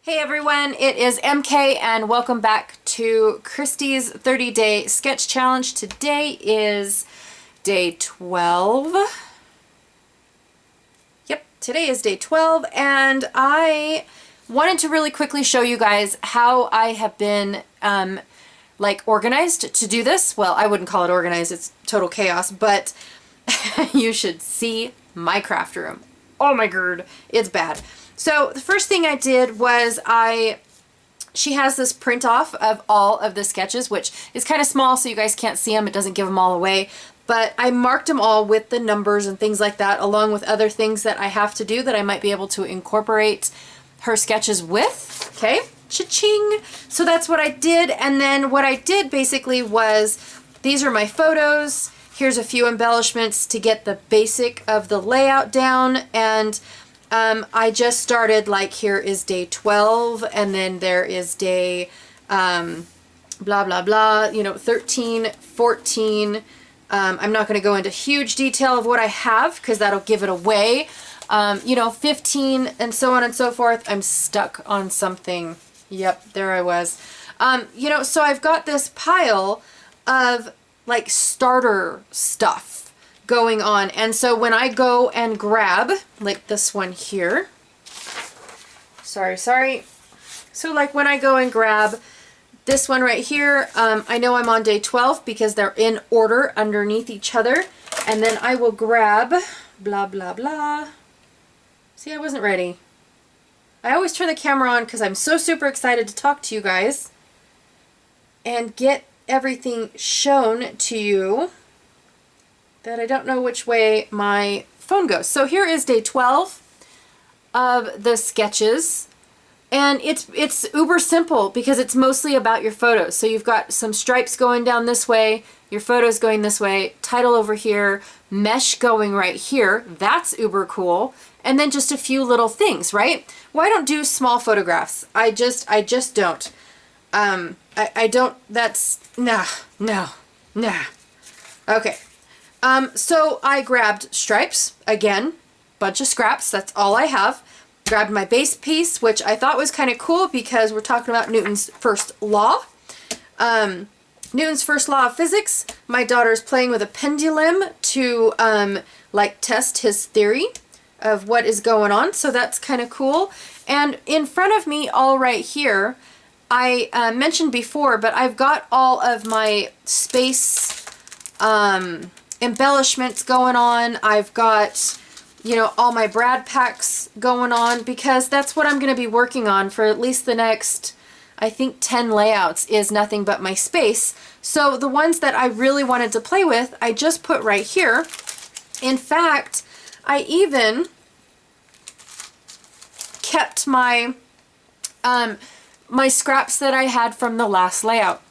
Hey everyone, it is MK and welcome back to Christy's 30-day sketch challenge. Today is day 12. Yep, today is day 12 and I wanted to really quickly show you guys how I have been organized to do this. Well, I wouldn't call it organized, it's total chaos, but you should see my craft room. Oh my god, it's bad. So the first thing I did was she has this print off of all of the sketches, which is kind of small so you guys can't see them. It doesn't give them all away, but I marked them all with the numbers and things like that, along with other things that I have to do that I might be able to incorporate her sketches with. Okay, cha-ching. So that's what I did. And then what I did basically was, these are my photos. Here's a few embellishments to get the basic of the layout down. And I just started, like, here is day 12, and then there is day, blah, blah, blah, you know, 13, 14. I'm not going to go into huge detail of what I have because that'll give it away. You know, 15 and so on and so forth. I'm stuck on something. Yep, there I was. You know, so I've got this pile of, like, starter stuff going on, and so when I go and grab, like this one here, sorry, so like when I go and grab this one right here, I know I'm on day 12 because they're in order underneath each other, and then I will grab blah blah blah. See, I wasn't ready. I always turn the camera on because I'm so super excited to talk to you guys and get everything shown to you that I don't know which way my phone goes. So here is day 12 of the sketches, and it's uber simple because it's mostly about your photos. So you've got some stripes going down this way, your photos going this way, title over here, mesh going right here. That's uber cool. And then just a few little things, right? Well, I don't do small photographs. I just don't. I don't, that's, nah. Okay. So I grabbed stripes, again, bunch of scraps, that's all I have. Grabbed my base piece, which I thought was kind of cool because we're talking about Newton's first law. Newton's first law of physics. My daughter's playing with a pendulum to like test his theory of what is going on, so that's kind of cool. And in front of me, all right here, I mentioned before, but I've got all of my space embellishments going on. I've got, you know, all my brad packs going on because that's what I'm going to be working on for at least the next, I think, 10 layouts is nothing but my space. So the ones that I really wanted to play with, I just put right here. In fact, I even kept my my scraps that I had from the last layout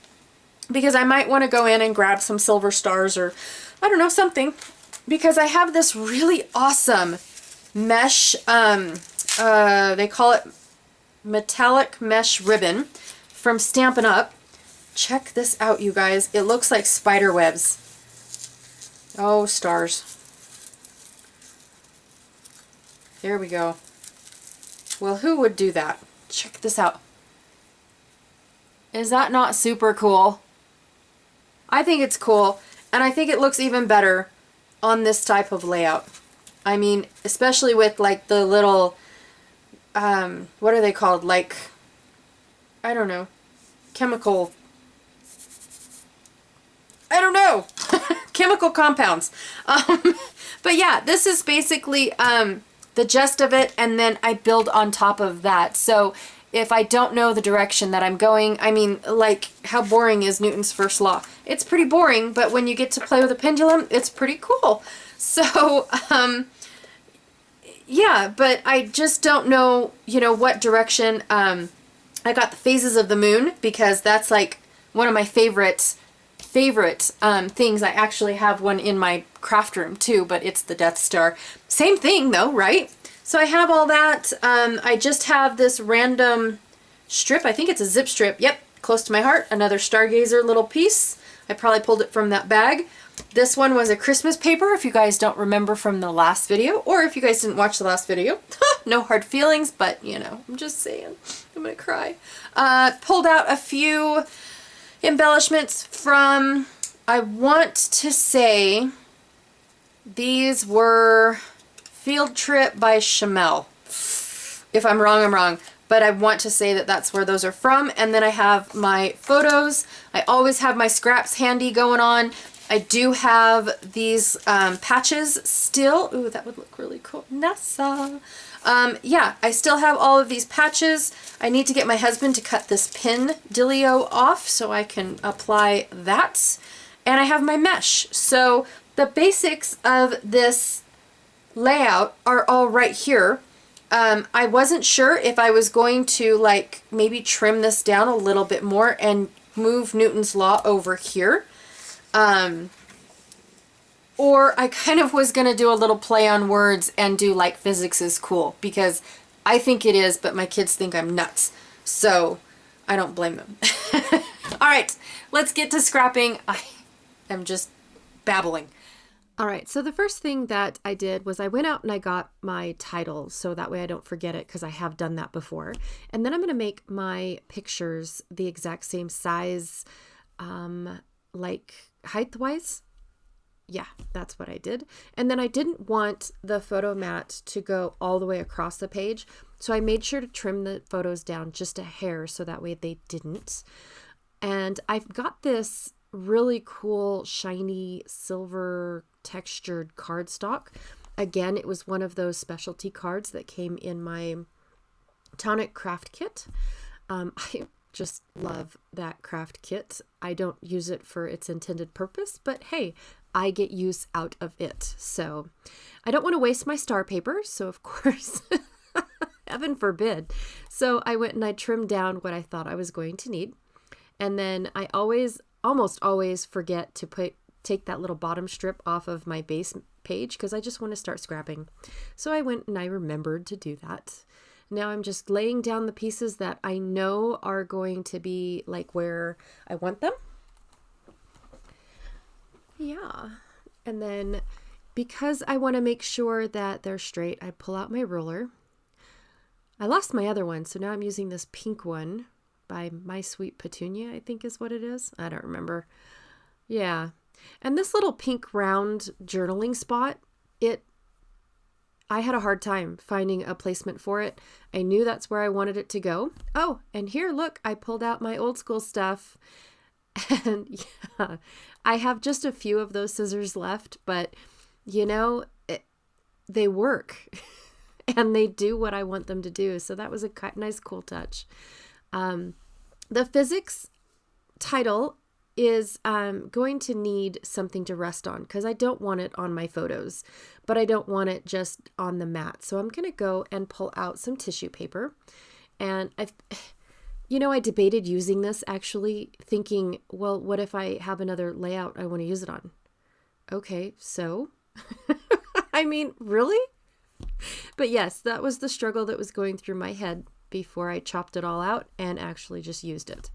because I might want to go in and grab some silver stars or I don't know, something, because I have this really awesome mesh, they call it metallic mesh ribbon from Stampin' Up. Check this out, you guys. It looks like spider webs. Oh, stars. There we go. Well, who would do that? Check this out. Is that not super cool? I think it's cool. And I think it looks even better on this type of layout. I mean, especially with like the little, what are they called? Like, I don't know, chemical, I don't know, chemical compounds. But yeah, this is basically the gist of it, and then I build on top of that. So if I don't know the direction that I'm going, I mean, like, how boring is Newton's first law? It's pretty boring, but when you get to play with a pendulum, it's pretty cool. So, yeah, but I just don't know, you know, what direction. I got the phases of the moon because that's like one of my favorite things. I actually have one in my craft room too, but it's the Death Star. Same thing though, right? So I have all that. I just have this random strip. I think it's a zip strip. Yep, close to my heart. Another Stargazer little piece. I probably pulled it from that bag. This one was a Christmas paper, if you guys don't remember from the last video, or if you guys didn't watch the last video. No hard feelings, but you know, I'm just saying, I'm gonna cry. Pulled out a few embellishments from, I want to say, these were Field Trip by Chamel. If I'm wrong, I'm wrong. But I want to say that that's where those are from. And then I have my photos. I always have my scraps handy going on. I do have these patches still. Ooh, that would look really cool. NASA. Yeah, I still have all of these patches. I need to get my husband to cut this pin dealio off so I can apply that. And I have my mesh. So the basics of this layout are all right here. I wasn't sure if I was going to like maybe trim this down a little bit more and move Newton's Law over here. Or I kind of was going to do a little play on words and do like physics is cool, because I think it is, but my kids think I'm nuts. So I don't blame them. All right, let's get to scrapping. I am just babbling. All right, so the first thing that I did was I went out and I got my title, so that way I don't forget it, because I have done that before. And then I'm going to make my pictures the exact same size, like height-wise. Yeah, that's what I did. And then I didn't want the photo mat to go all the way across the page, so I made sure to trim the photos down just a hair so that way they didn't. And I've got this really cool shiny silver textured cardstock. Again, it was one of those specialty cards that came in my Tonic craft kit. I just love that craft kit. I don't use it for its intended purpose, but hey, I get use out of it. So I don't want to waste my star paper. So of course, heaven forbid. So I went and I trimmed down what I thought I was going to need. And then I almost always forget to take that little bottom strip off of my base page because I just want to start scrapping. So I went and I remembered to do that. Now I'm just laying down the pieces that I know are going to be like where I want them. Yeah. And then because I want to make sure that they're straight, I pull out my ruler. I lost my other one, so now I'm using this pink one by My Sweet Petunia, I think is what it is. I don't remember. Yeah. And this little pink round journaling spot, I had a hard time finding a placement for it. I knew that's where I wanted it to go. Oh, and here, look, I pulled out my old school stuff. And yeah, I have just a few of those scissors left, but you know, they work and they do what I want them to do. So that was a nice, cool touch. The physics title is going to need something to rest on because I don't want it on my photos, but I don't want it just on the mat. So I'm going to go and pull out some tissue paper. And I debated using this actually, thinking, well, what if I have another layout I want to use it on? Okay, so, I mean, really? But yes, that was the struggle that was going through my head before I chopped it all out and actually just used it.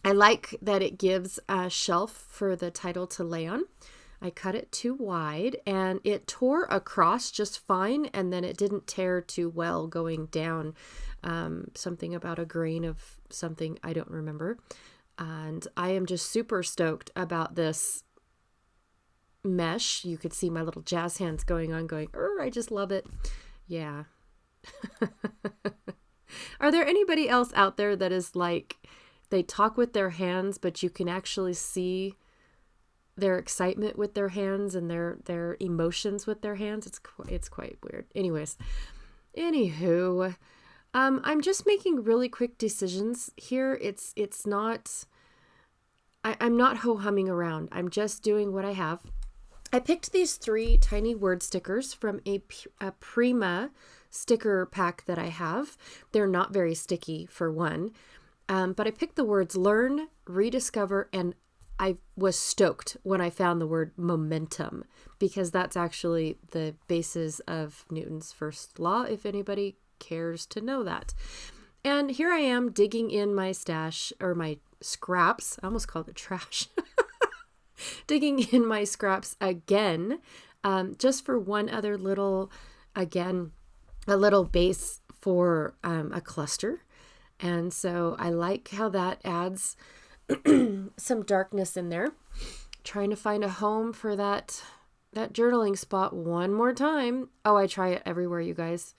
I like that it gives a shelf for the title to lay on. I cut it too wide and it tore across just fine, and then it didn't tear too well going down. Something about a grain of something, I don't remember. And I am just super stoked about this mesh. You could see my little jazz hands going on, going, I just love it. Yeah. Are there anybody else out there that is like, they talk with their hands, but you can actually see their excitement with their hands and their emotions with their hands? It's quite weird. Anywho, I'm just making really quick decisions here. It's not, I'm not ho-humming around. I'm just doing what I have. I picked these 3 tiny word stickers from a Prima sticker pack that I have. They're not very sticky for one, but I picked the words learn, rediscover, and I was stoked when I found the word momentum, because that's actually the basis of Newton's first law, if anybody cares to know that. And here I am digging in my stash, or my scraps. I almost called it trash. digging in my scraps again, just for one other little, again, a little base for a cluster. And so I like how that adds some darkness in there. Trying to find a home for that journaling spot one more time. Oh, I try it everywhere, you guys.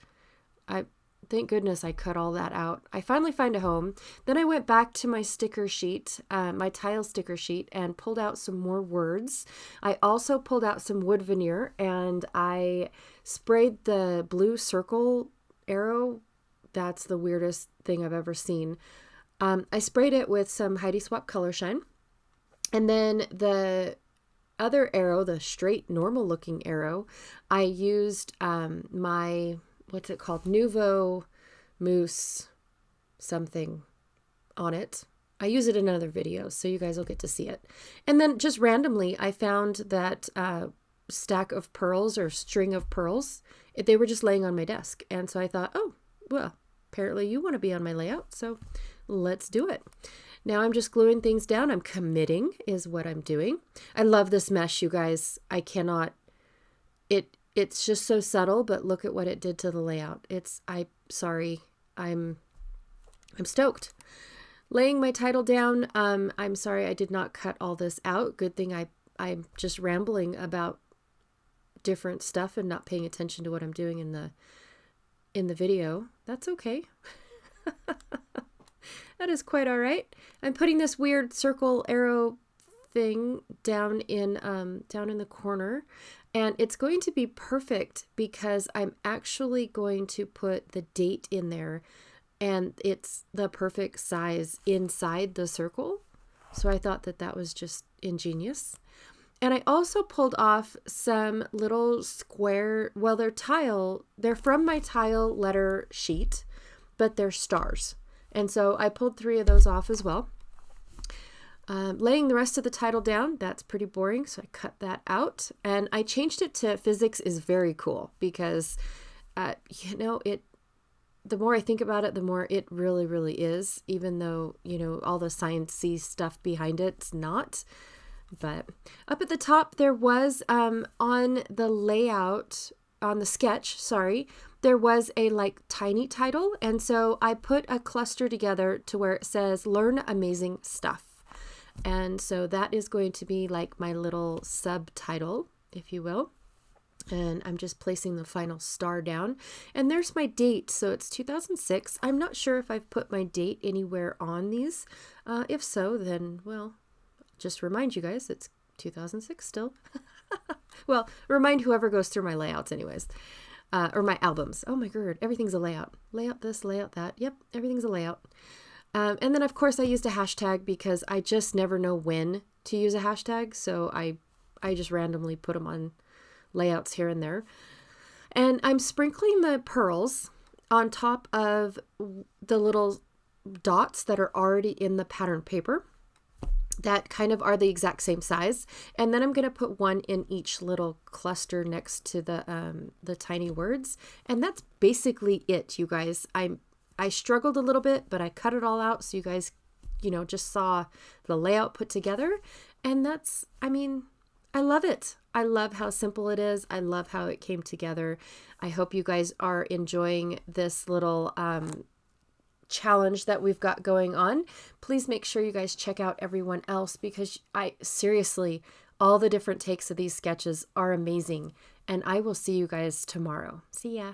Thank goodness I cut all that out. I finally find a home. Then I went back to my sticker sheet, my tile sticker sheet, and pulled out some more words. I also pulled out some wood veneer, and I sprayed the blue circle arrow. That's the weirdest thing I've ever seen. I sprayed it with some Heidi Swap Color Shine. And then the other arrow, the straight normal looking arrow, I used my, what's it called? Nouveau Mousse something on it. I use it in other videos, so you guys will get to see it. And then just randomly, I found that stack of pearls or string of pearls. They were just laying on my desk. And so I thought, oh, well, apparently you want to be on my layout, so let's do it. Now I'm just gluing things down. I'm committing is what I'm doing. I love this mesh, you guys. I cannot, it's just so subtle, but look at what it did to the layout. I'm stoked. Laying my title down. I'm sorry I did not cut all this out. Good thing I'm just rambling about different stuff and not paying attention to what I'm doing in the video. That's okay. That is quite all right. I'm putting this weird circle arrow thing down in the corner, and it's going to be perfect because I'm actually going to put the date in there, and it's the perfect size inside the circle. So I thought that was just ingenious. And I also pulled off some little square, well, they're from my tile letter sheet, but they're stars. And so I pulled 3 of those off as well. Laying the rest of the title down, that's pretty boring, so I cut that out. And I changed it to physics is very cool because, the more I think about it, the more it really, really is, even though, all the sciencey stuff behind it's not. But up at the top, there was, on the layout, on the sketch, there was a tiny title. And so I put a cluster together to where it says, learn amazing stuff. And so that is going to be my little subtitle, if you will. And I'm just placing the final star down. And there's my date. So it's 2006. I'm not sure if I've put my date anywhere on these. If so, then, well, just remind you guys, it's 2006 still. Well, remind whoever goes through my layouts anyways. Or my albums. Oh my god, everything's a layout. Layout this, layout that. Yep, everything's a layout. And then of course I used a hashtag because I just never know when to use a hashtag. So I just randomly put them on layouts here and there. And I'm sprinkling the pearls on top of the little dots that are already in the pattern paper that kind of are the exact same size. And then I'm going to put one in each little cluster next to the tiny words. And that's basically it, you guys. I struggled a little bit, but I cut it all out so you guys, just saw the layout put together. And I love it. I love how simple it is. I love how it came together. I hope you guys are enjoying this little challenge that we've got going on. Please make sure you guys check out everyone else because seriously, all the different takes of these sketches are amazing. And I will see you guys tomorrow. See ya.